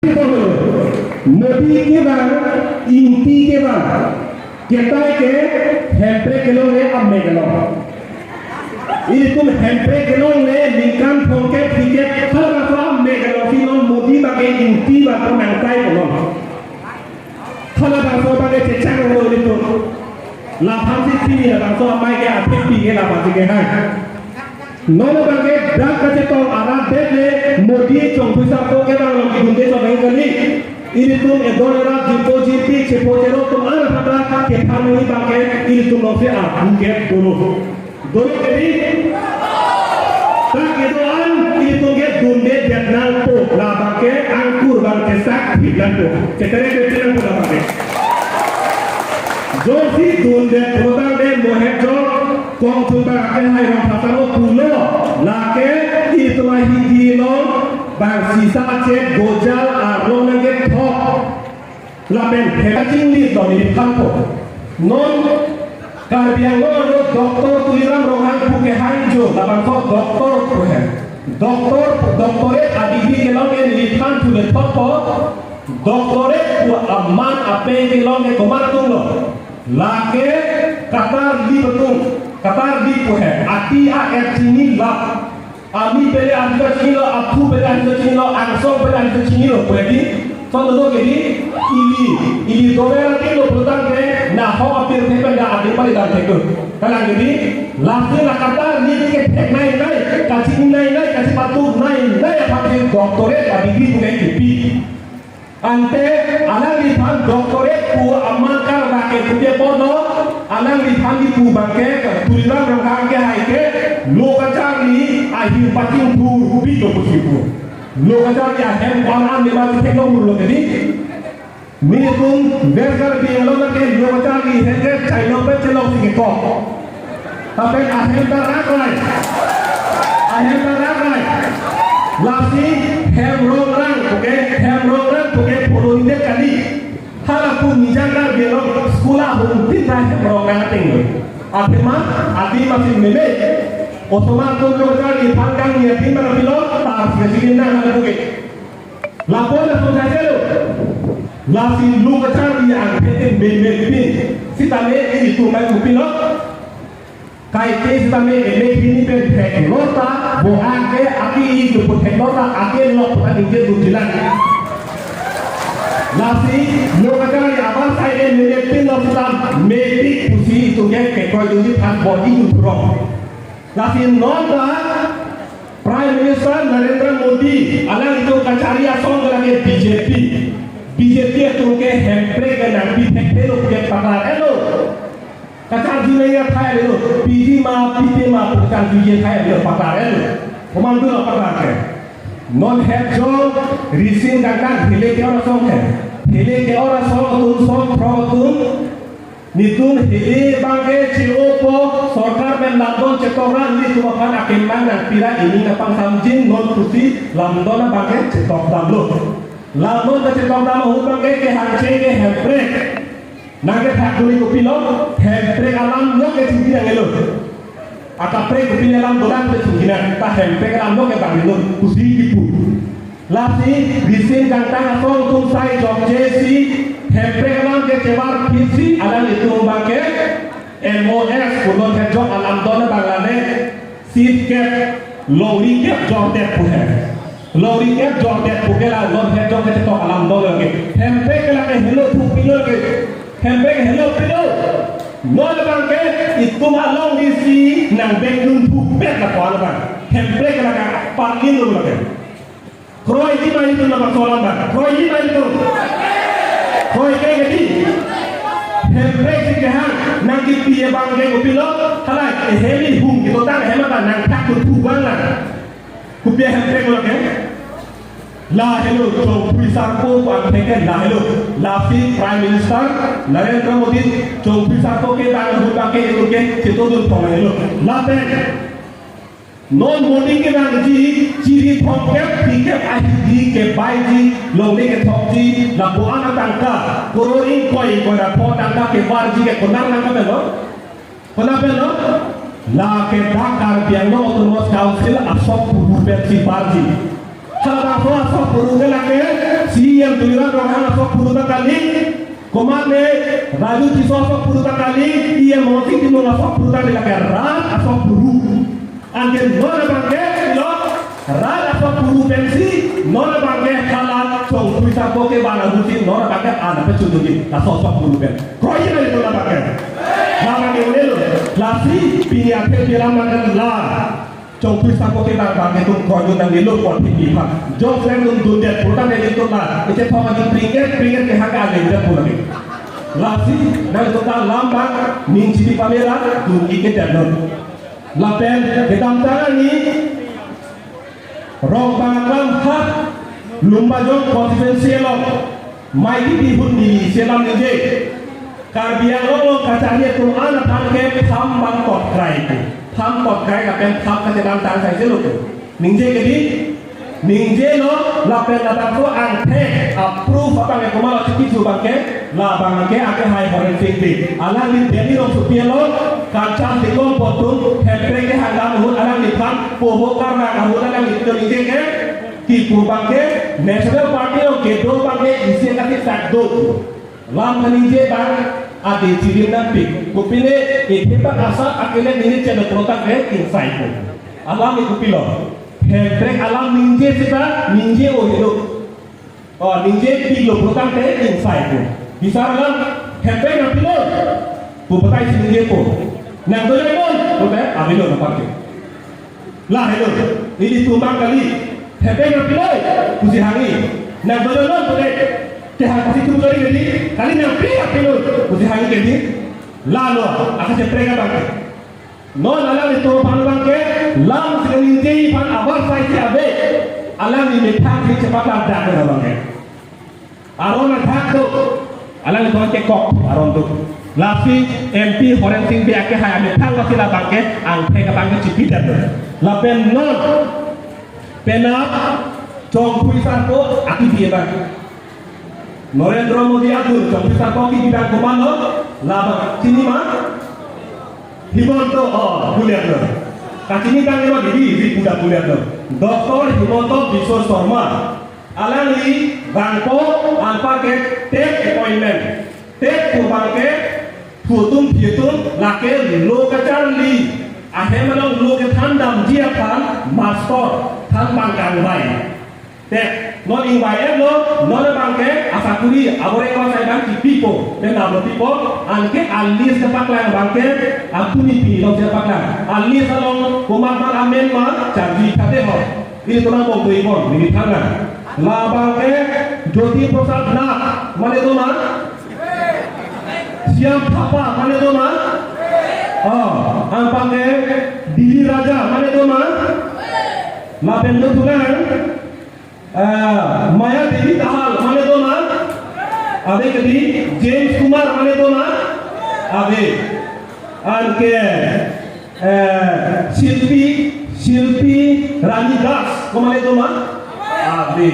मोदी के बाद इंटी के बाद कहता है कि हेम्प्रे के लोग ने अब में गलो ये तुम हेम्प्रे के लोग ने लिंकन फोंके पीके हर बार में गलो कि लोग मोदी बागे इंटी बाग को नंगाई को लोग हर बार बागे चेचांग लोग ने तो लाभांश थी है बाग तो हमारे के आते पीके लाभांश के हैं नॉन बागे ड्रग कचे तो आराम दे ले मोदी चौंतीस को के बाग लोग की गुंडे तो नहीं करी ini tuh edonera jipo cepojero tuh mana pada kita ini pakai ini tuh nopi buket dulu jadi tak edoan ini tuh get dunde jatnal tuh lah pakai angkur bang kesak bilang tuh cetere cetere tuh lah pakai jadi dunde produk deh mohejo kong tuh pakai hai orang pasaro pulo lake itu mah hijino bang sisa cek gojal arlo nage top laben hecing di doni kampo non karbiang lo doktor tuliram rohang puke hanjo laban ko doktor puhe doktore adigi ke lo nge litan tu le topo doktore ku aman ape ke lo nge komatung lo lake katar di betung katar di puhe ati a etini lap Ami beli anda cino, aku beli anda cino, angso beli anda cino, jadi contoh jadi ini dolar itu berutang ke, nah how apir tekan dah ada pada dah tekan, kalau jadi langsung nak kata ni ke tek naik, kasih naik, kasih patu naik apa tu doktoret, abis punya kipi, ante alang di pan doktoret ku amalkan rakyat punya bono, alang di pan itu bangke, tulisan rangkang ke haike. Lokacari akhir pating dur bito posibu lokacari akhir panan di bawah teknologi lo jadi minum vergar di elok ke lokacari hege China pe celok sih kok tapi akhir terakhir lasi hemrongrang oke puluh ini kali halapun nijagar di elok sekolah mungkin dah hemrongrang tinggal akhir masih mele otomatis lokacari panggang ni tim mana pilot tak sini nak ada bukit lapor langsung saja lo lasi lokacari yang PT mele ini sitame ini tu mai pilot kaite sitame ini pen lota bohang ke aki itu pun lota aki lo pun ingin berjalan lasi lokacari awal saya mele pilot sitam medik pusi itu ke kau ini pan body itu drop Lakin nota Prime Minister Narendra Modi alang itu kacari asong lagi BJP itu ke hempre ke nanti hempre ke pakar elo kacang dunia kaya elo PT ma bukan BJP kaya elo pakar elo komando lo pakar ke non hepjo risin kakak hele ke orang song protun nitun hele bangke ciopo sorkar men ladon cetoran ni cuma kan akin mana pira ini kapang samjin non pusi lamdona bangke cetok damlo lamdon ke cetok damlo bangke ke hance ke hempre nage thakuli ko pilo hempre alam lo ke singina ngelo akapre ko pilo alam dolan ke singina ta hempre alam lo ke banglo pusi dipu lasi disin kantang asong tum sai jok jesi hempre alam ke cebar pisi alam itu bangke MOS kulon kerja alam dona Bangladesh seat cap lori cap jordet puhe lori cap jordet puhe lah lon kerja ke to alam dona ke hempe ke la ke hello tu pilo ke hempe ke hello pilo non bangke itu malong isi nang bengun tu pet la ko alam hempe ke la ka parkin lu la ke kroi di mai tu na masalah ba kroi di mai tu kroi ke gedi hempe ke hang nang kipi bangke upilo halai heli hum gitu tak hemata nang takut bangla kupi hempe ko ke la hello to pisar ko bangke la hello la fi prime minister Narendra Modi to pisar ko ke bangke itu ke itu dun to hello la pe non Modi ke bangji ciri phongke pike ahi ke baiji lone ke thokji la buana tangka kororing koi kora po tangka ke barji ke konang nang ka lo la ke Dakar biang no autonomous council asok puru pensi barji kalau asok puru ke la ke si Julian Rohan asok puruta kali, komatne Raju Ciso asok puruta kali, iya Mosi Timur asok puruta di lakai rat asok puru. Anjir nona bangke lo rat asok puru pensi, nona bangke kalah cong tuisa koke bana buci, nona bangke anak pecuduki asok puru pen. Kroye na itu nona bangke. Lama ke ulelo, lasi pini akhir bilang makan lah. Trong tuisa koke bangke tung kroyo dan lelo pot pipi pak. Jom selain tung dunia puruta dari itu lah. Itu thoma di pringet ke haka ale udah puruta. Lasi dan itu kan lambang minci di pameran tung iket dan Lapen kedam tangan ni rong bangkam hak lumba jong konstituensi lo mai di pun di selam ni je karbiang lo kacanya tu anak tangke tham bang pot krai tu tham pot krai lapen tham kedam tangan saya lo tu ningje kedi ningje lo lapen datang tu angke approve apa yang kemana ciki tu bangke la bangke ake hai forensik di ala ni deni lo supia lo kancam tikong potong hepre ke hangam hut alang lipan poho karena kahut alang itu ningje ke kipu bangke national party o kedo bangke isi kati takdo lam ningje bang adi cirim dan pik kupile ikhipa asal akile nini cendo protak ke inside ko alam ikupilo hepre alam ningje sita ningje o hidup oh ningje pilo protak ke inside ko bisa alam hepre ngapilo pupatai si ningje ko nang boleh pun, boleh, ambil lo pakai. Lah itu, ini tumbang kali, hebat yang pilih, puji hangi. Nang boleh lo boleh, tehak kasih tu kali jadi, kali nang pilih, puji hangi jadi, lah lo, akan seprega pakai. Non alam itu pan pakai, lam sekali jadi pan awal saya siabe, alam ini tak cepat ada ke pakai. Aron tak tu, alam itu pakai kok, aron tu. Lafi MP forensik bi ake hai ame thang wasila bangke ang thega bangke cipi dan lapen non pena chong puisan ko aki biye bang Narendra Modi adur chong puisan ko ki bidang komando laba sini ma Himonto bulian lo kacini kang ema di budak bulian lo Dr. Himonto Biswa Sharma alangli bangko anpa ke take appointment take bangke Putung pitung lake lo kacali ahem malang lo ke tandam dia pan master tan bangkang bai te non ingbai lo non bangke asakuri abore ko sai bang pipo den abo pipo anke alis kapaklang bangke apuni pi lo kapaklang alis along kumamar amen ma jadi kate ho ini tona mo doi bon ni thanga la bangke joti prasad na mane to ma Siam Papa mana tu mah? Ampangke Dili Raja mana tu mah? Lapen tu tulan. Maya Devi Tahal mana tu mah? Abe kedi James Kumar mana tu mah? Abe. Anke Silpi Rani Das mana tu mah? Abe.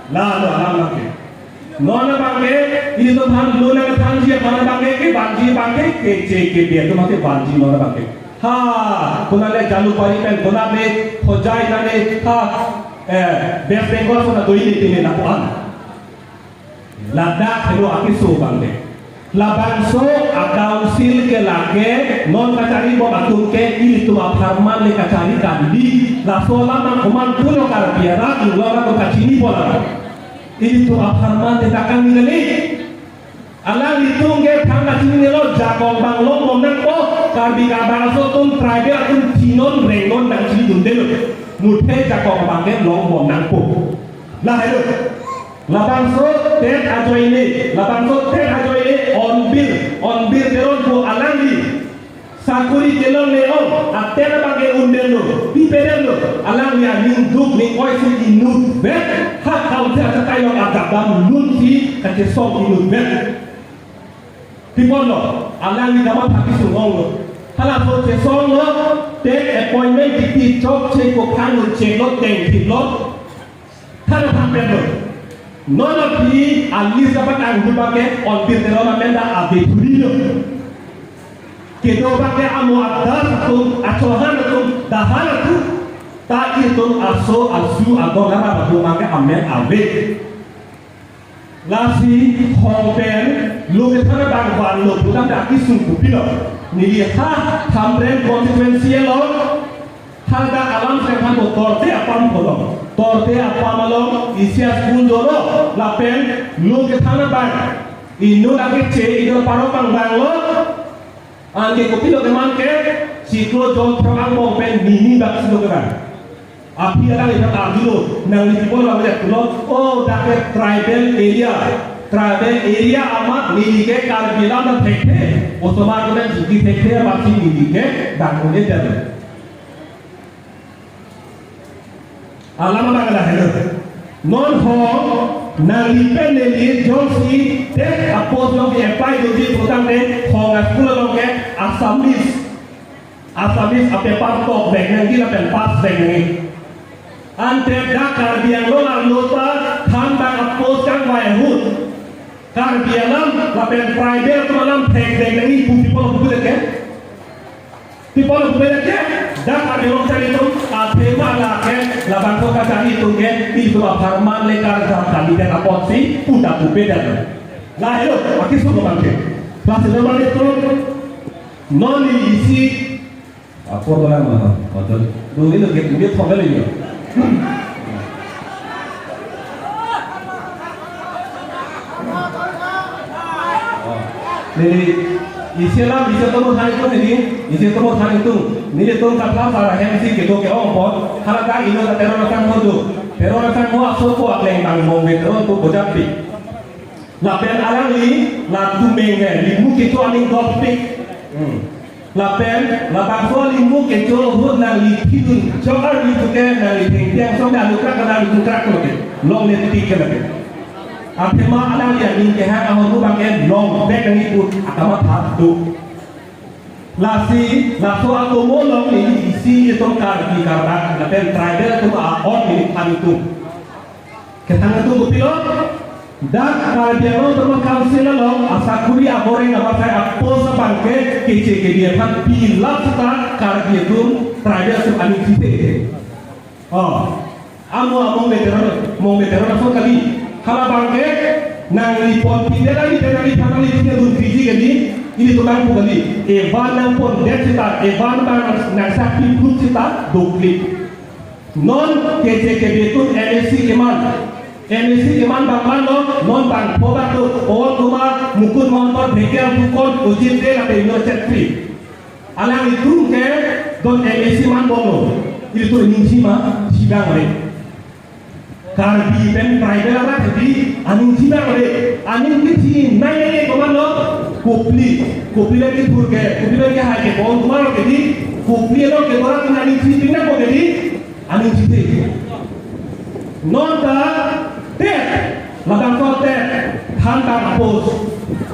Lalu alam Nona bangke ini tu han nona ke than dia mana bangke ke ke dia tu mati banji nona bangke ha kuna le jalu pari pen kuna be hojai nane ha West Bengal sana doi ni tine na puan Ladakh hello akiso bangke labanso council ke lage non kacari bo batum ke ini tu aparman le kacari kandi la sola ma kuman pulo kar biara ngora ko kacini bola ini tu aparman te takang ngali ala litung ke thanga chini lo jagong bang lo monang ko karbi ka bangso tum tribe atun tinon rengon nang chini dundelo muthe jagong bang ke lo monang ko la hello la bangso ten ajoine on bir deron ko alangi sakuri kelong leo atena bage undelo pipedelo alang ya linduk ni oisi inut bet hak kau tidak tayo agabam lunti kate sok inut bet pipono alang ni dapat haki sungong hala so te song lo take appointment di chok che ko kanu che lo teng ti lo thana tampelo nona pi alis dapat anggu bage on bir deron amenda abe turilo Kita pakai amu adas tu, acohan tu, dahan tu, tak itu aso asu atau nama batu pakai amen abe. lasi hongpen lu kita bangwan lu bukan daki sungguh bilo ni ha tamren konsekwensi lo harga alam sekan torte apam polo torte apamalo isia school dolo lapen lu kita bang inu lagi ce inu paro bang lo angge kopilo keman ke siklo jol program hongpen nini bak silo keman api ada yang tak dulu, nang di bawah macam tu oh dah tribal area amat nilai karbilan dan tekte, otomatis jadi tekte masih nilai dan boleh jadi. Alam apa dah itu? Non ho nang lipen nilai josi tek apos log apply jadi program deh, ho ngaskul log asamis apa partok deh, nanti apa pas deh. Ante dakar biang lolar lota tambang apos kang wayahud kar bialam lapen private malam tek dek lagi people budak ke people budak ke dakar biang cari itu atema lah ke lapan kau cari itu ke itu apa farman lekar dakar di dalam aposi udah beda lah itu akis tu mangke kelas normal itu non isi apa orang mah betul dulu itu dia thong lagi Jadi istilah bisa temu hari itu ini, istilah temu hari itu, ini tu kapal para MC gitu ke orang pun, harga ini ada teroran mau asal ko akleng bang mau teroran tu bojapi. Lapen alang ni, latu menge, limu kita aning topik. Lapen, lapang so limu kita hud nang lipidun, jangan lipuke nang lipeng, so dah lukrak nang lukrak lagi, long netik lagi. Atema alang dia ni kehang ahon tu bagian long back ni pun agama thadu. Laso agomo long ni isi itu kar di karang, lapen tribal tu ahon ni thadu. Ketang tu bupilo. Dan kalau dia lo terus kansel lo asakuri aboreng apa saya apos bangke kece ke dia kan bila kita kalau dia tu tribal tu anu kita. Oh, amo veteran so kali kalau bangke nang lipon tidak lagi tanah lipnya tu fiji kali ini tu bang kali. Evan nang pon dia kita evan bang nang sakit pun kita duplik. Non kece ke dia tu MSC keman. MSC keman banglan lo non bang poba tu awal kuma mukun montor beker bukon ujin de la peno cetri alang itu ke don MSC man bono itu ningsi ma sidang le karbi ben private la jadi aning sidang le aning kiti nai koman lo kopli lagi turke kopli lagi hai ke bon kuma lo jadi kopli lo ke orang aning sidang na ko jadi aning sidang non ta ladang kote hantar pos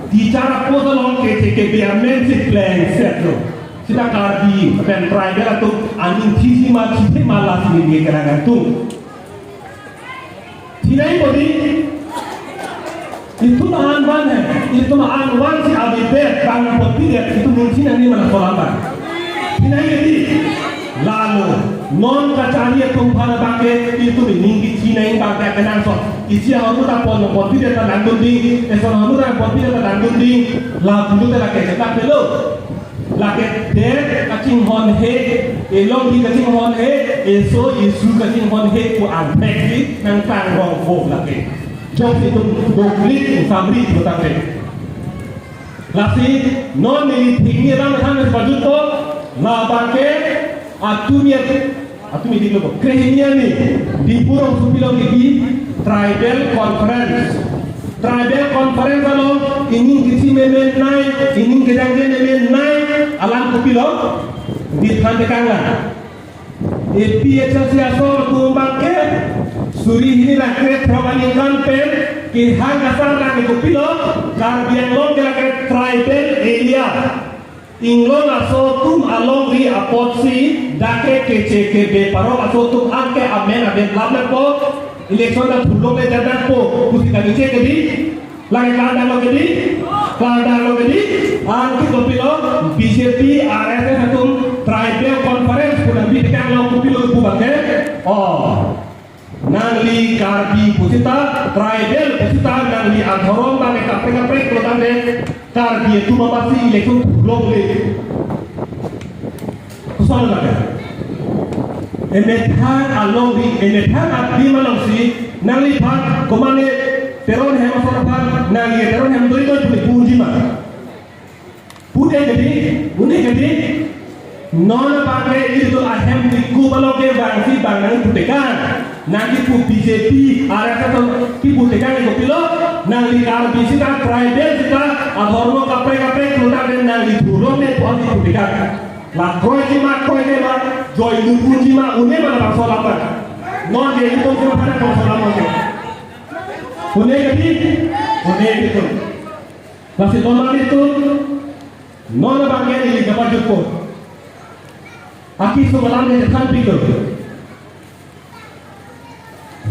bicara pos long ke biar mensi plan setlo kita karbi ben private atau aning tisi malah sini dia kerangan tu tidak bodi itu mahan mana itu mahan wan si abibet bang poti itu mungkin ini mana solamban tidak jadi lalu non kacari tumpah bangke itu meninggi Cina yang bangke kenal so isi hamu tak pon tidak tak dandun ding eson hamu tak pon tidak tak dandun ding lah dulu tak lagi cetak dulu lagi dek kacing hon he elong di kacing hon he eso isu kacing hon he ku ampek di nang tang rong ho lagi jom itu doblik samri betang dek lasi non ini tinggi bang tang baju to lah bangke Atumi di lupa. Kerana ni di Purong Supilong ini tribal conference alo ini kisi memen naik, ini kejangnya memen naik alam Supilong di Tandekanga. PHS asal tumbang ke suri ini lah ke perbandingan pen ke hangasar lah di Supilong karbiang long ke tribal area. Inglon asotum along di apotsi dake kece paro asotum anke amen labna po election da thullo me jadan po kusi kani che kedi lage kada lo kedi anke kopilo BJP RSS atum tribal conference puna bi kan lo kopilo bu bake oh nangli karbi pusita tribal pusita nangli adhorom bane kapre klotande karbi itu mapasi election long le kusana lage emethan along di emethan abdi malong si nangli phat komane teron hem asora phat nangli teron hem doi to puji ma pude jadi non bangke itu ahem di kubalo ke bangsi bangang putekan nanti pu BJP arah to ki putekan ko pilo nangli karbi sita tribal sita adhormo kapre klota den nangli dhuro me podi putekan la koi ma joy lupunji ma une ma la solama non de itu ko pada ko solama ke une gitu masih normal itu non bangke ini dapat juput aki sumalam de kan pikir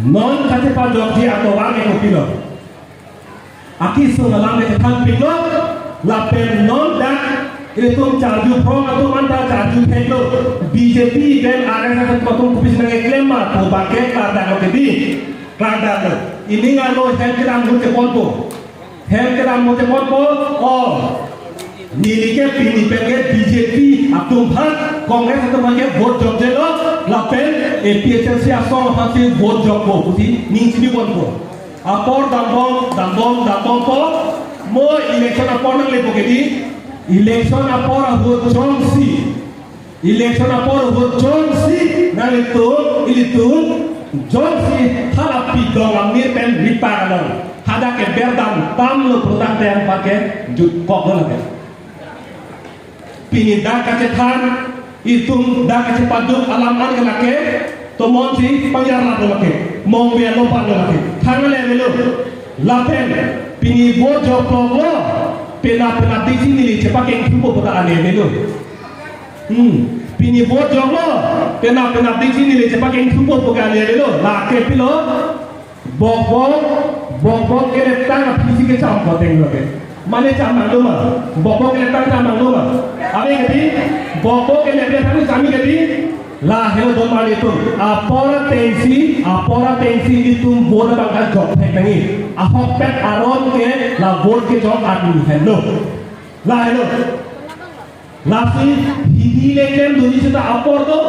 non kate pa jogji atau wange ko pilo aki sumalam de kan pikir la pen non dak itu charju pro atau manta charju thelo BJP dan RSS patung kupis nang klaim ma to bake kada ko di kada ini ngalo hem kiram mute ponpo oh nilike pini penge BJP atum bhat Congress atau bangke vote job jelo lapen APHC asong hasil vote job ko puti ning sini ponpo apor dambong po mo election apor nang lepo kedi election apor vote jonsi nang itu jonsi halapi dong amir pen riparan hada ke berdam tam lo produk yang pakai jut kok lagi pini dah kacetan itu dah kacepadu alaman ke laki tomon si pangyar lato laki mong biya lupa laki thangale melo lapen pini bojo promo pena disi nili cepak yang cukup pada ane melo pini bojo lo pena disi nili cepak yang cukup pada ane melo laki pilo bobok kene tanga pisi ke campur tengok mane camang luma bobok kene tanga camang luma abe kati bobok kene dia tanga kami kati lah hello don mali itu apora tensi itu bola bangka job tengi ahok pet aron ke la board ke job admi hello lah hello lah si hidi leken duni sita apor to